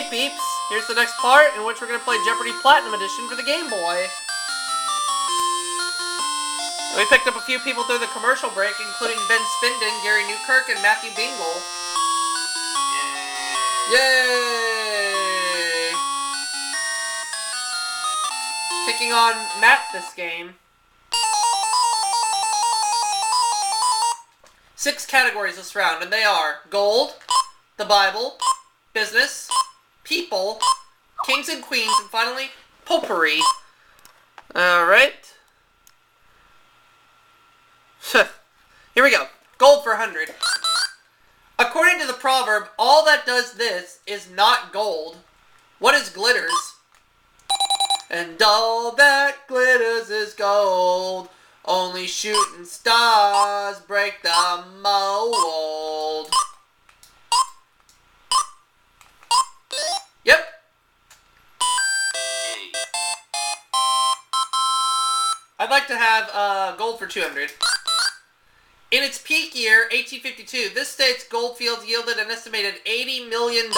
peeps, here's the next part in which we're going to play Jeopardy Platinum Edition for the Game Boy. And we picked up a few people through the commercial break, including Ben Spinden, Gary Newkirk, and Matthew Bingle. Yay! Taking on Matt this game. 6 categories this round, and they are gold, the Bible, business, people, kings and queens, and finally, potpourri. Alright. Here we go. Gold for 100. According to the proverb, all that does this is not gold. What is glitters? And all that glitters is gold. Only shooting stars break the mold. Yep. I'd like to have gold for 200. In its peak year, 1852, this state's gold fields yielded an estimated $80 million.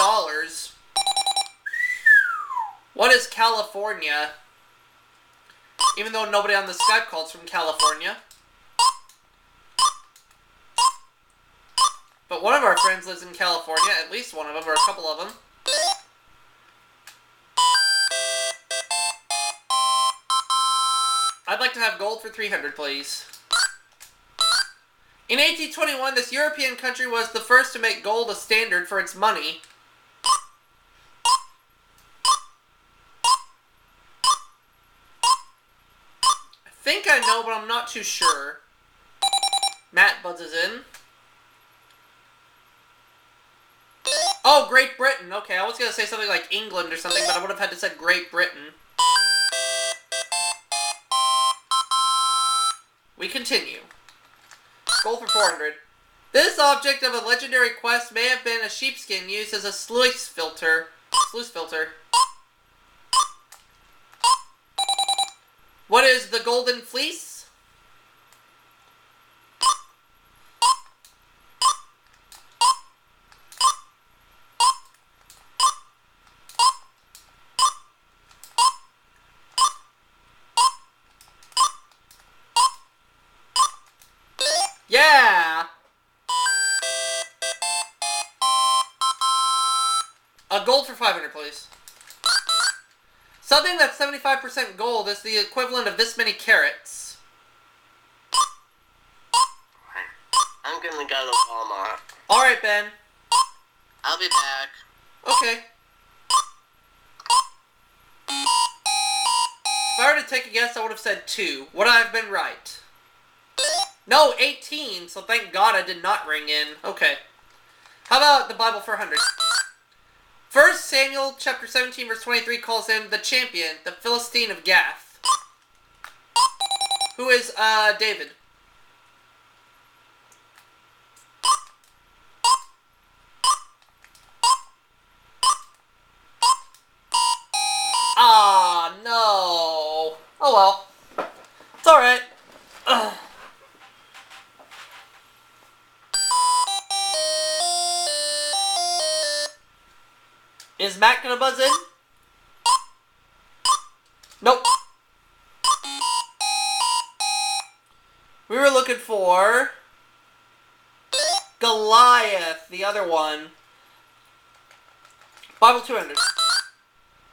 What is California? Even though nobody on the Skype call's from California. But one of our friends lives in California, at least one of them, or a couple of them. I'd like to have gold for 300, please. In 1821, this European country was the first to make gold a standard for its money. I think I know, but I'm not too sure. Matt buzzes in. Oh, Great Britain. Okay, I was going to say something like England or something, but I would have had to say Great Britain. We continue. Gold for 400. This object of a legendary quest may have been a sheepskin used as a sluice filter. What is the golden fleece? Yeah! A gold for 500, please. Something that's 75% gold is the equivalent of this many carats. I'm gonna go to Walmart. Alright, Ben. I'll be back. Okay. If I were to take a guess, I would have said 2. Would I have been right? No, 18, so thank God I did not ring in. Okay. How about the Bible for 100? 1 Samuel chapter 17 verse 23 calls him the champion, the Philistine of Gath. Who is, David? Ah, no. Oh well. It's alright. Is Matt gonna buzz in? Nope. We were looking for Goliath, the other one. Bible 200.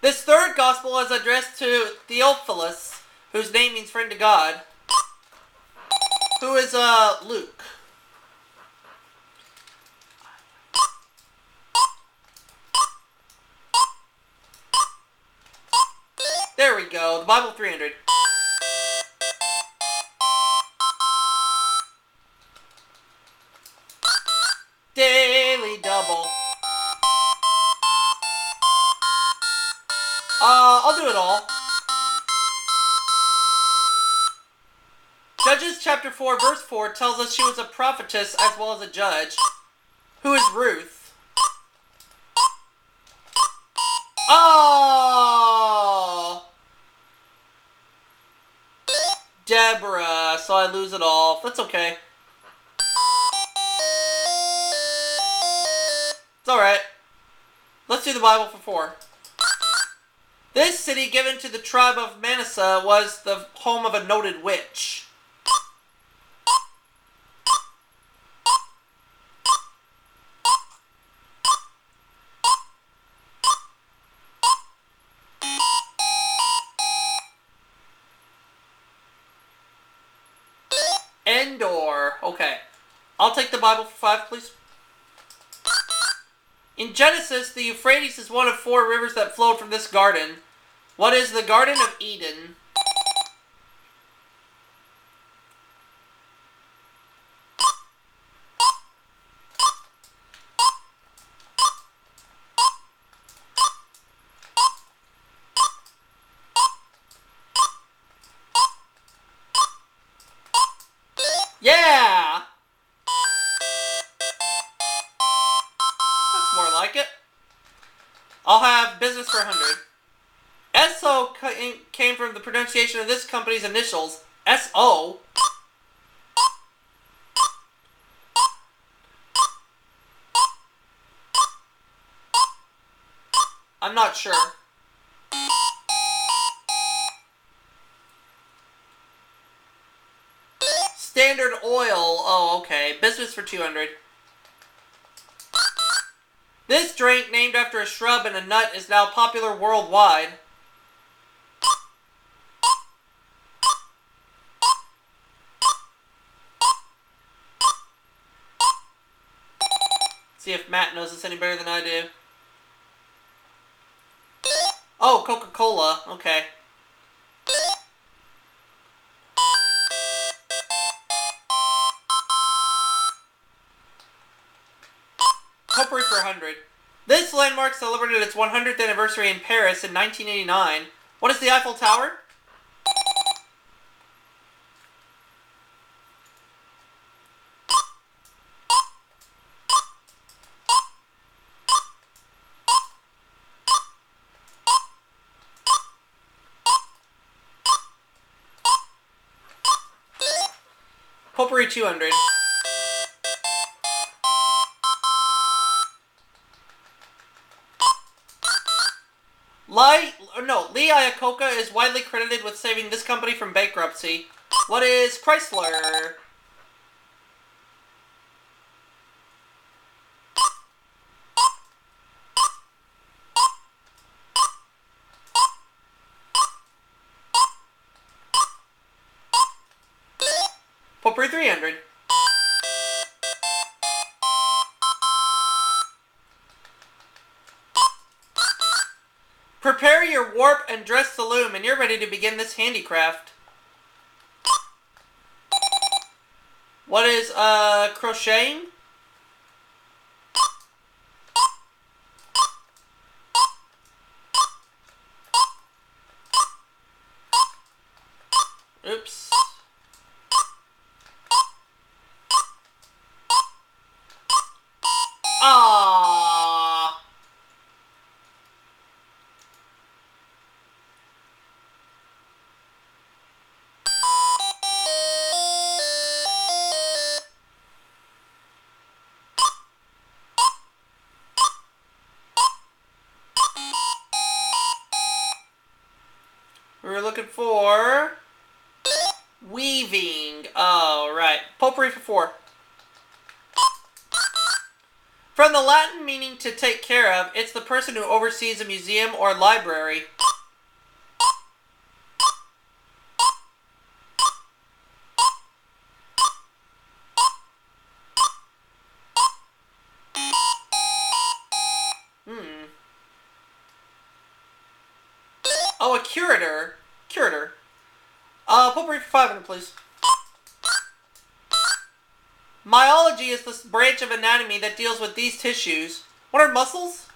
This third gospel is addressed to Theophilus, whose name means friend to God. Who is, Luke? There we go. The Bible 300. Daily double. I'll do it all. Judges chapter 4 verse 4 tells us she was a prophetess as well as a judge. Who is Ruth? Oh! Deborah, so I lose it all. That's okay. It's alright. Let's do the Bible for 4. This city given to the tribe of Manasseh was the home of a noted witch. Endor. Okay. I'll take the Bible for 5, please. In Genesis, the Euphrates is one of 4 rivers that flowed from this garden. What is the Garden of Eden? Yeah! That's more like it. I'll have business for 100. SO came from the pronunciation of this company's initials. SO? I'm not sure. Standard Oil. Oh, okay. Business for 200. This drink, named after a shrub and a nut, is now popular worldwide. See if Matt knows this any better than I do. Oh, Coca-Cola. Okay. Potpourri for 100. This landmark celebrated its 100th anniversary in Paris in 1989. What is the Eiffel Tower? Potpourri 200. Lee Iacocca is widely credited with saving this company from bankruptcy. What is Chrysler? Potpourri 300. Prepare your warp and dress the loom, and you're ready to begin this handicraft. What is, crocheting? Oops. Ah. We were looking for weaving. Oh, right. Potpourri for 4. From the Latin meaning to take care of, it's the person who oversees a museum or library. Oh, a curator. Curator. Potpourri for 500, please. Myology is the branch of anatomy that deals with these tissues. What are muscles?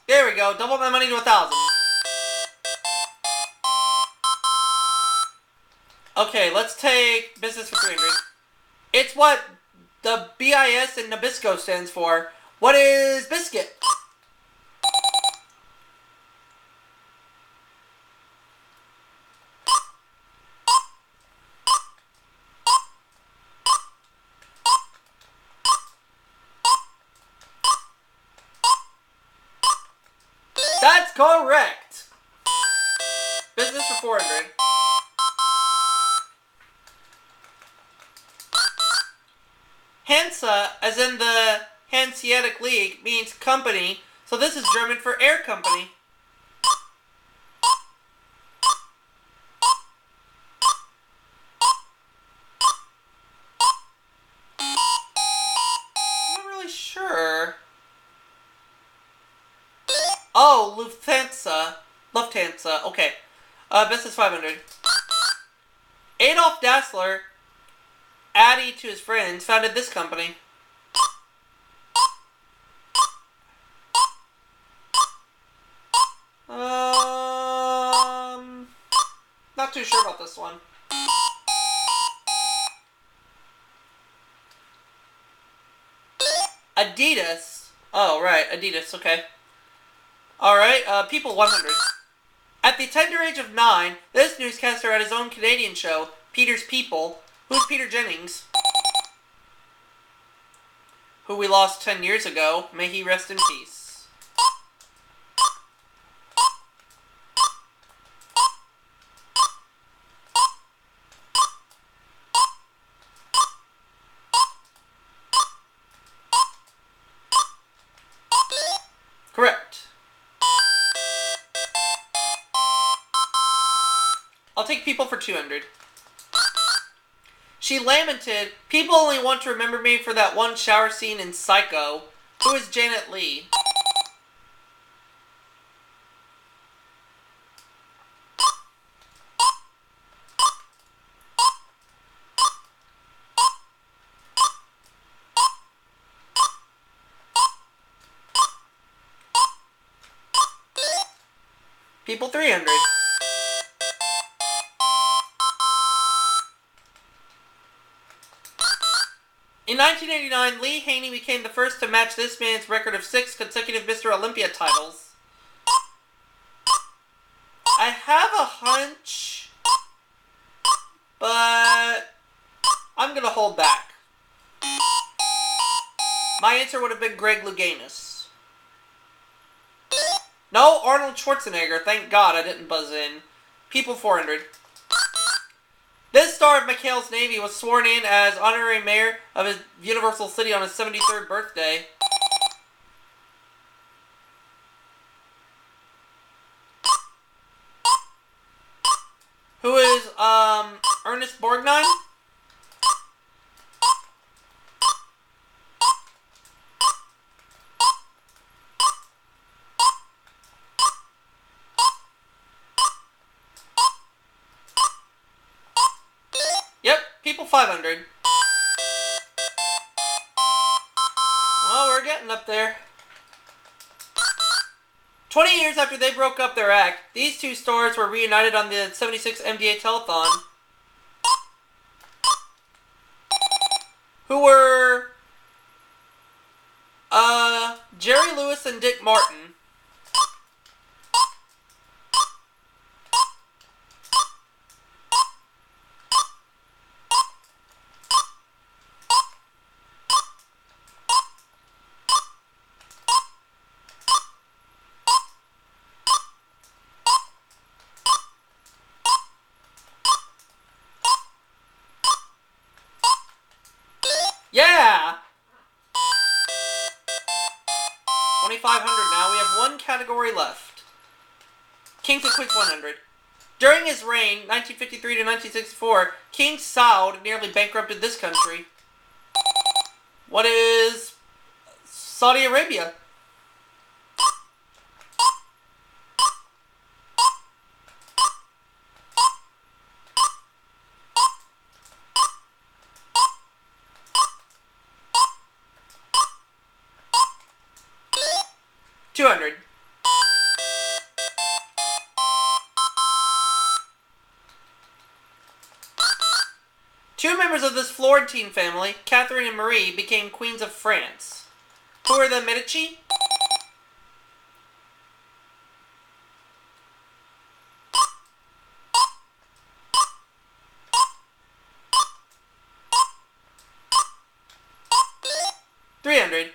There we go. Double my money to 1,000. Okay, let's take business for 300. It's what the BIS in Nabisco stands for? What is biscuit? That's correct! Business for 400. Hansa, as in the Hanseatic League, means company, so this is German for air company. I'm not really sure. Oh, Lufthansa, okay. Business 500. Adolf Dassler, Addy to his friends, founded this company. Not too sure about this one. Adidas. Oh, right, Adidas, okay. Alright, People 100. At the tender age of 9, this newscaster had his own Canadian show, Peter's People. Who's Peter Jennings? Who we lost 10 years ago. May he rest in peace. Correct. I'll take People for 200. She lamented, people only want to remember me for that one shower scene in Psycho. Who is Janet Leigh? People 300. In 1989, Lee Haney became the first to match this man's record of 6 consecutive Mr. Olympia titles. I have a hunch, but I'm gonna hold back. My answer would have been Greg Louganis. No, Arnold Schwarzenegger. Thank God I didn't buzz in. People 400. This star of McHale's Navy was sworn in as honorary mayor of his Universal City on his 73rd birthday. Who is, Ernest Borgnine? Yep, People 500. Well, we're getting up there. 20 years after they broke up their act, these two stars were reunited on the 76 MDA Telethon. Who were, Jerry Lewis and Dick Martin. Yeah! 2,500 now. We have one category left. Kings and Queens 100. During his reign, 1953 to 1964, King Saud nearly bankrupted this country. What is Saudi Arabia? $200. Two members of this Florentine family, Catherine and Marie, became queens of France. Who are the Medici? $300.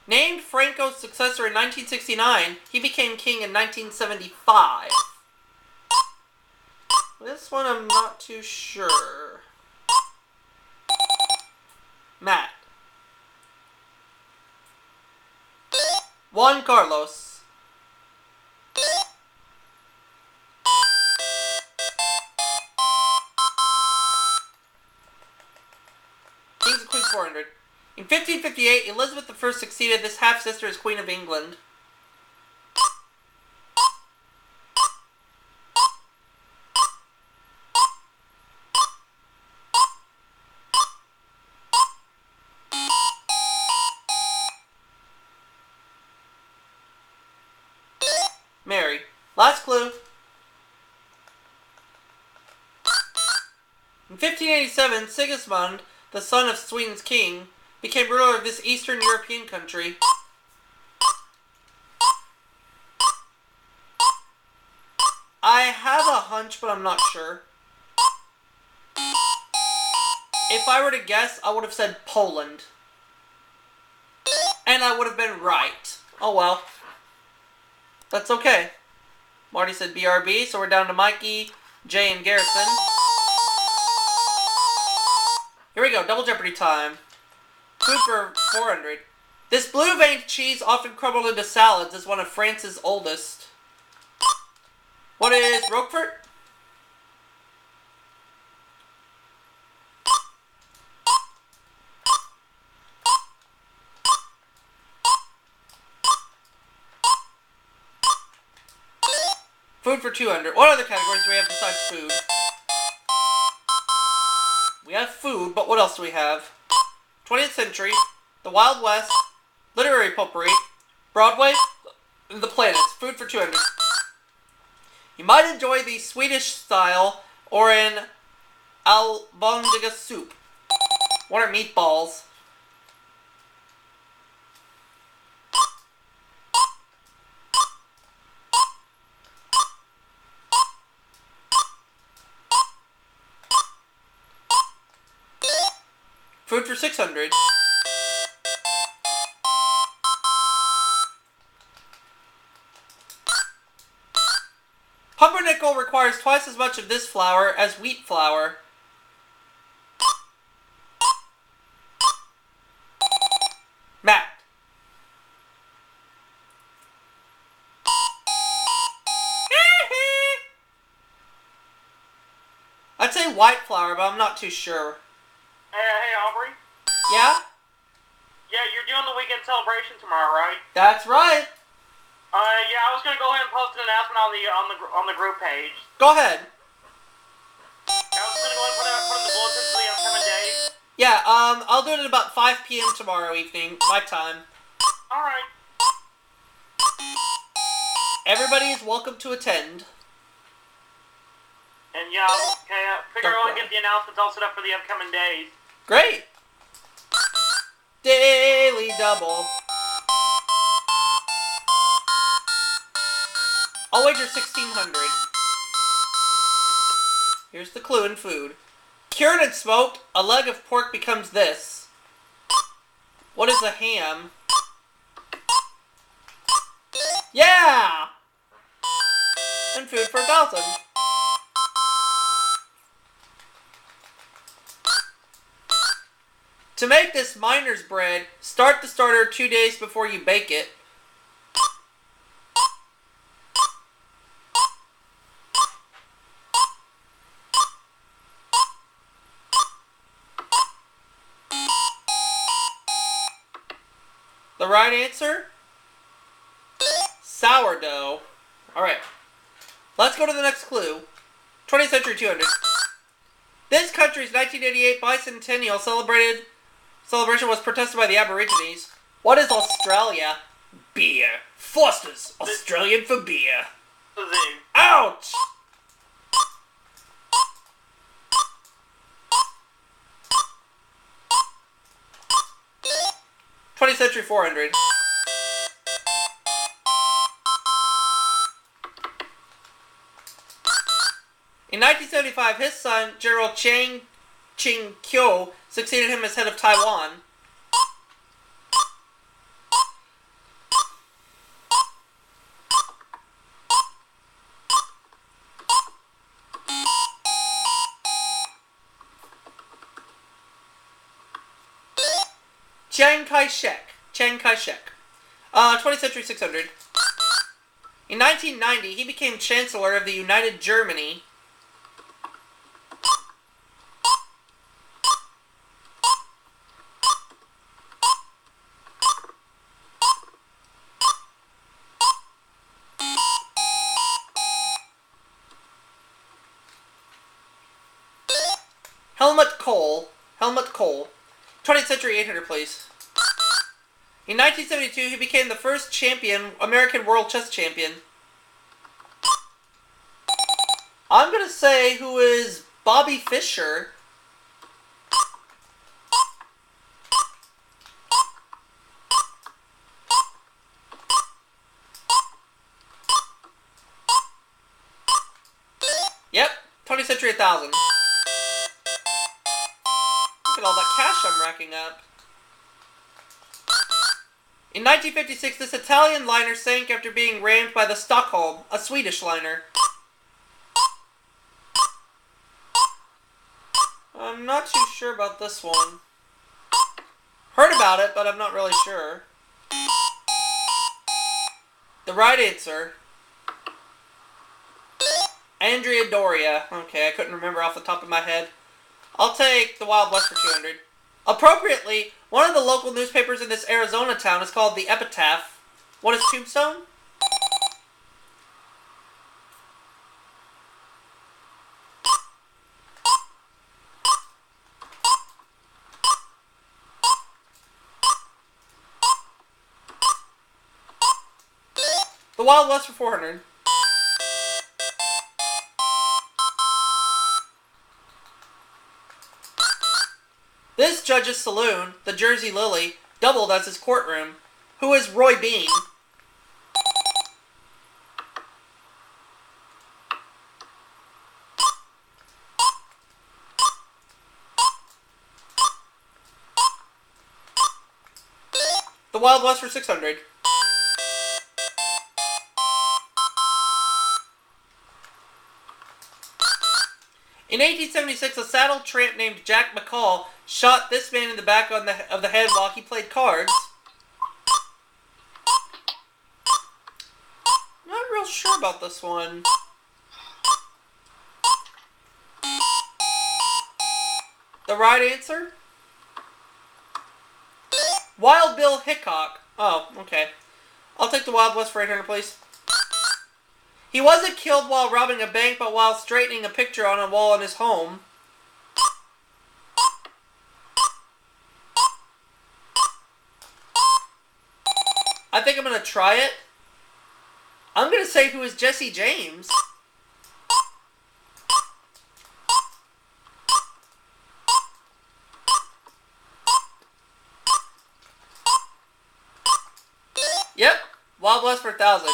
Named Franco's successor in 1969, he became king in 1975. This one I'm not too sure. Matt. Juan Carlos. Kings and Queens 400. In 1558, Elizabeth I succeeded this half-sister as Queen of England. Mary. Last clue. In 1587, Sigismund, the son of Sweden's king, became ruler of this Eastern European country. I have a hunch, but I'm not sure. If I were to guess, I would have said Poland. And I would have been right. Oh well. That's okay. Marty said BRB, so we're down to Mikey, Jay, and Garrison. Here we go, double Jeopardy time. Food for 400. This blue-veined cheese, often crumbled into salads, is one of France's oldest. What is Roquefort? Food for 200. What other categories do we have besides food? We have food, but what else do we have? 20th century, the Wild West, literary potpourri, Broadway, and the planets. Food for 200. You might enjoy the Swedish style or an albondiga soup. What are meatballs? Food for 600. Pumpernickel requires twice as much of this flour as wheat flour. Matt. I'd say white flour, but I'm not too sure. Hey, Aubrey? Yeah? Yeah, you're doing the weekend celebration tomorrow, right? That's right. Yeah, I was gonna go ahead and post an announcement on the group page. Go ahead. I was gonna go ahead and put in the bulletins for the upcoming days. Yeah, I'll do it at about 5 p.m. tomorrow evening, my time. Alright. Everybody is welcome to attend. And yeah, okay, I figure I'll get the announcements all set up for the upcoming days. Great. Daily double. I'll wager 1,600. Here's the clue in food. Cured and smoked, a leg of pork becomes this. What is a ham? Yeah! And food for 1,000. To make this miner's bread, start the starter 2 days before you bake it. The right answer? Sourdough. Alright. Let's go to the next clue. 20th century 200. This country's 1988 bicentennial celebration was protested by the Aborigines. What is Australia? Beer. Foster's. Australian for beer. Z. Ouch! 20th Century 400. In 1975, his son, General Chiang Ching-kyo, succeeded him as head of Taiwan. Chiang Kai-shek. 20th Century 600. In 1990, he became Chancellor of the United Germany. Helmut Kohl. 20th Century 800, please. In 1972, he became the first American World Chess Champion. I'm gonna say who is Bobby Fischer. Yep, 20th Century 1000. Look at all that cash I'm racking up. In 1956, this Italian liner sank after being rammed by the Stockholm, a Swedish liner. I'm not too sure about this one. Heard about it, but I'm not really sure. The right answer. Andrea Doria. Okay, I couldn't remember off the top of my head. I'll take the Wild West for 200. Appropriately, one of the local newspapers in this Arizona town is called The Epitaph. What is Tombstone? The Wild West for 400. This judge's saloon, the Jersey Lily, doubled as his courtroom. Who is Roy Bean? The Wild West for 600. In 1876, a saddled tramp named Jack McCall shot this man in the back of the head while he played cards. Not real sure about this one. The right answer? Wild Bill Hickok. Oh, okay. I'll take the Wild West for 800, please. He wasn't killed while robbing a bank, but while straightening a picture on a wall in his home. I think I'm going to try it. I'm going to say who is Jesse James. Yep, Wild West for 1,000.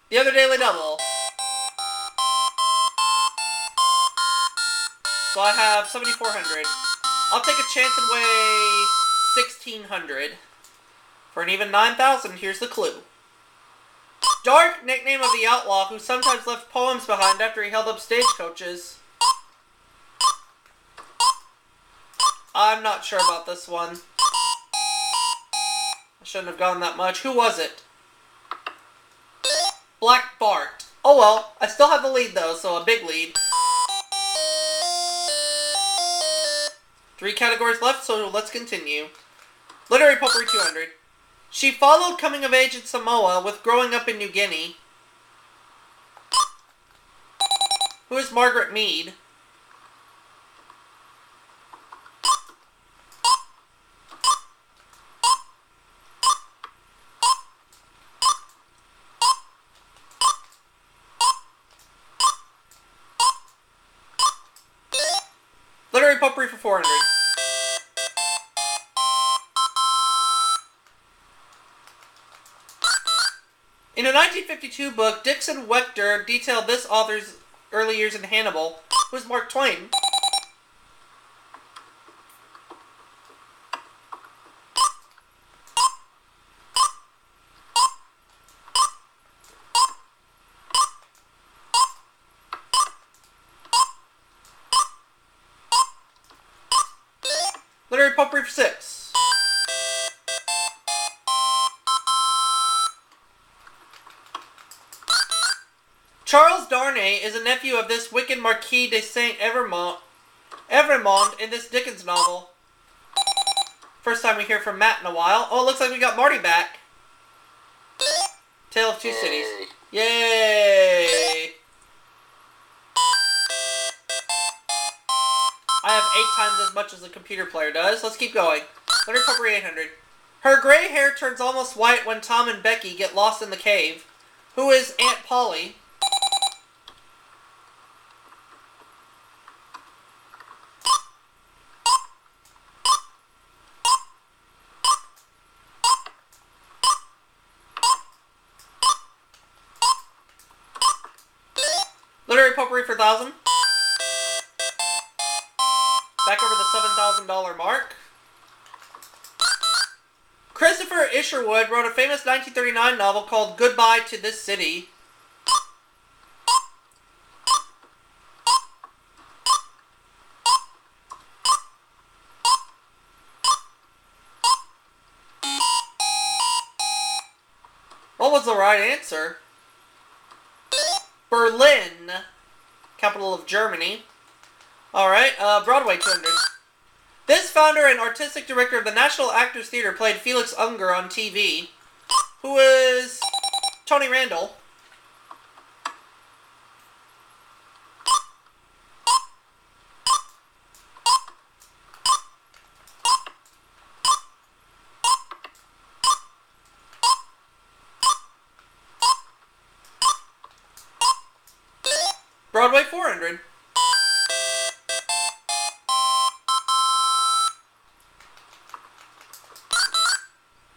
The other Daily Double. So I have 7,400. I'll take a chance and weigh 1,600. For an even 9,000, here's the clue. Dark, nickname of the outlaw who sometimes left poems behind after he held up stagecoaches. I'm not sure about this one. I shouldn't have gone that much. Who was it? Black Bart. Oh well, I still have the lead though, so a big lead. 3 categories left, so let's continue. Literary Potpourri 200. She followed coming of age in Samoa with growing up in New Guinea. Who is Margaret Mead? Literary potpourri for 400. In a 1952 book, Dixon Wechter detailed this author's early years in Hannibal. Who is Mark Twain? Literary potpourri for 6. Charles Darnay is a nephew of this wicked Marquis de Saint-Evremont in this Dickens novel. First time we hear from Matt in a while. Oh, it looks like we got Marty back. Tale of Two Cities. Yay! I have 8 times as much as the computer player does. Let's keep going. Literary potpourri 800. Her gray hair turns almost white when Tom and Becky get lost in the cave. Who is Aunt Polly? Literary potpourri for 1,000. Back over the $7,000 mark. Christopher Isherwood wrote a famous 1939 novel called Goodbye to This City. What was the right answer? Berlin, capital of Germany. Alright, Broadway 200. This founder and artistic director of the National Actors Theatre played Felix Unger on TV. Who is Tony Randall? Broadway 400.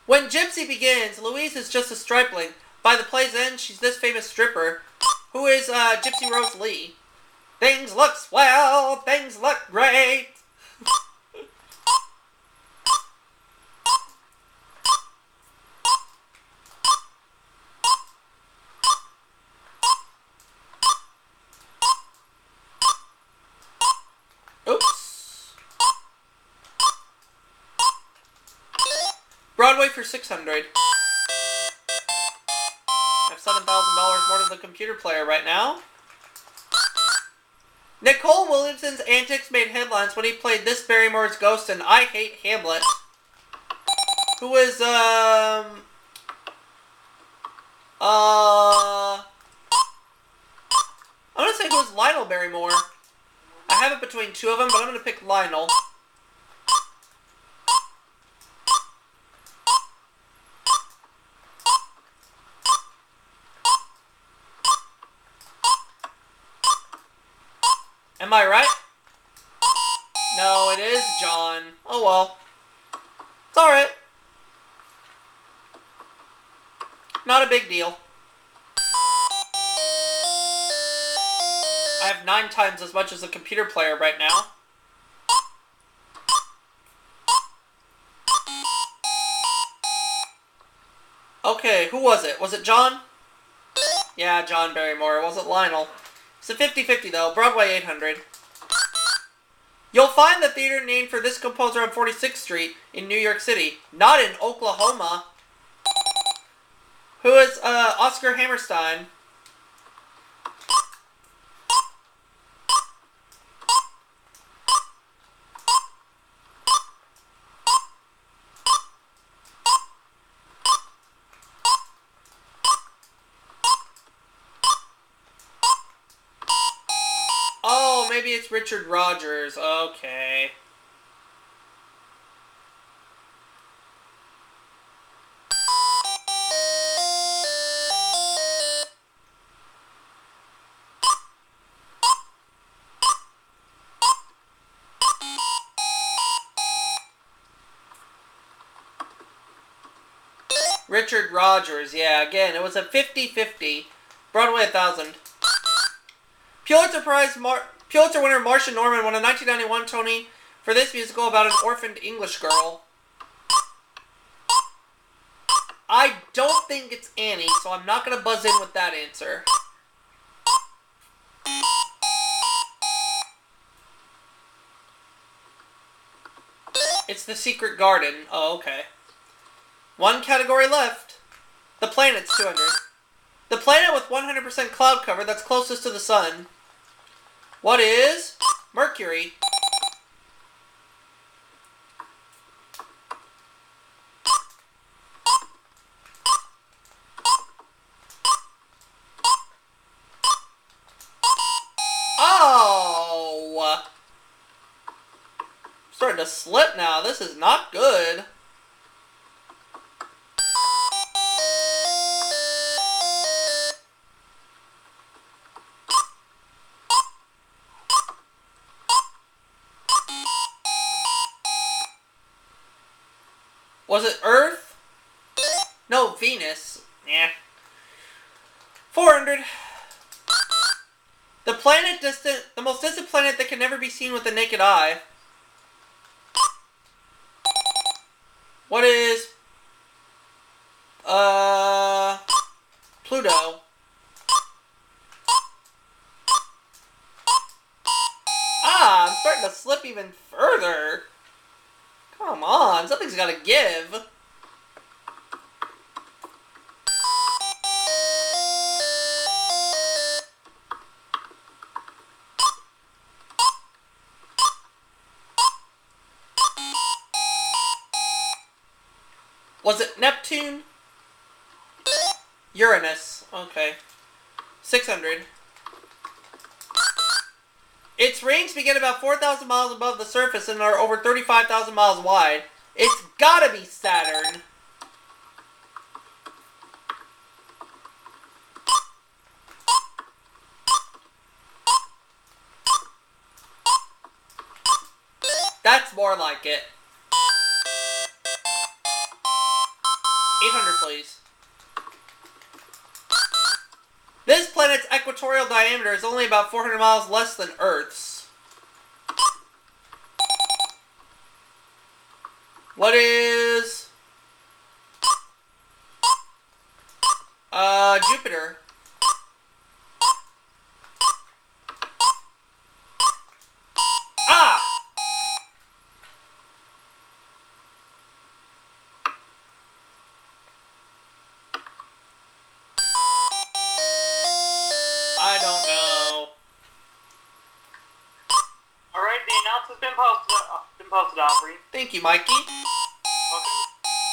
When Gypsy begins, Louise is just a stripling. By the play's end, she's this famous stripper. Who is Gypsy Rose Lee? Things look swell, things look great. Oops. Broadway for 600. I have $7,000 more than the computer player right now. Nicole Williamson's antics made headlines when he played this Barrymore's ghost in I Hate Hamlet. Who is, I'm gonna say who's Lionel Barrymore. I have it between two of them, but I'm gonna pick Lionel. Am I right? No, it is John. Oh well. It's alright. Not a big deal. I have 9 times as much as a computer player right now. Okay, who was it? Was it John? Yeah, John Barrymore. It wasn't Lionel. It's a 50-50 though. Broadway 800. You'll find the theater named for this composer on 46th Street in New York City, not in Oklahoma. Who is Oscar Hammerstein? Oh, maybe it's Richard Rogers. Okay. Richard Rogers. Yeah, again, it was a 50-50. Broadway 1000. Pulitzer winner Marcia Norman won a 1991 Tony for this musical about an orphaned English girl. I don't think it's Annie, so I'm not going to buzz in with that answer. It's The Secret Garden. Oh, okay. One category left. The planet's 200. The planet with 100% cloud cover that's closest to the sun. What is Mercury? Oh! Starting to slip now. This is not good. Was it Earth? No, Venus. Yeah. 400. The most distant planet that can never be seen with the naked eye. What is Pluto? I'm starting to slip even further. Come on, something's got to give. Was it Neptune? Uranus. Okay. 600. Its rings begin about 4,000 miles above the surface and are over 35,000 miles wide. It's gotta be Saturn. That's more like it. 800, please. This planet's equatorial diameter is only about 400 miles less than Earth's. What is Jupiter? Ah! I don't know. Alright, the announcement's been posted, Aubrey. Thank you, Mikey. Welcome.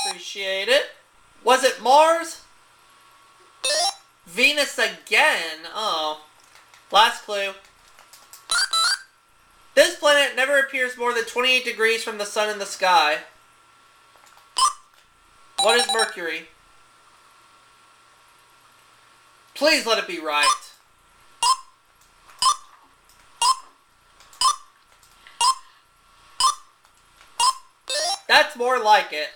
Appreciate it. Was it Mars? Venus again? Oh. Last clue. This planet never appears more than 28 degrees from the sun in the sky. What is Mercury? Please let it be right. That's more like it.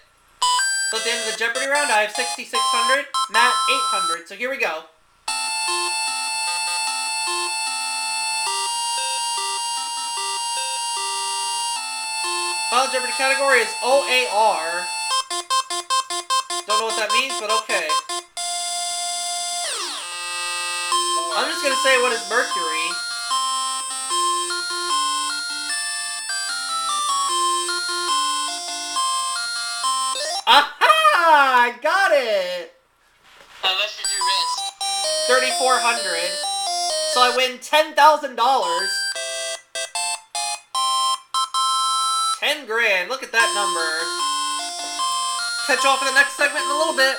So at the end of the Jeopardy round, I have 6,600, Matt 800. So here we go. Final Jeopardy category is OAR. Don't know what that means, but okay. I'm just gonna say, what is Mercury? Aha! I got it! How much did you risk? 3,400. So I win $10,000. 10 grand. Look at that number. Catch you all for the next segment in a little bit.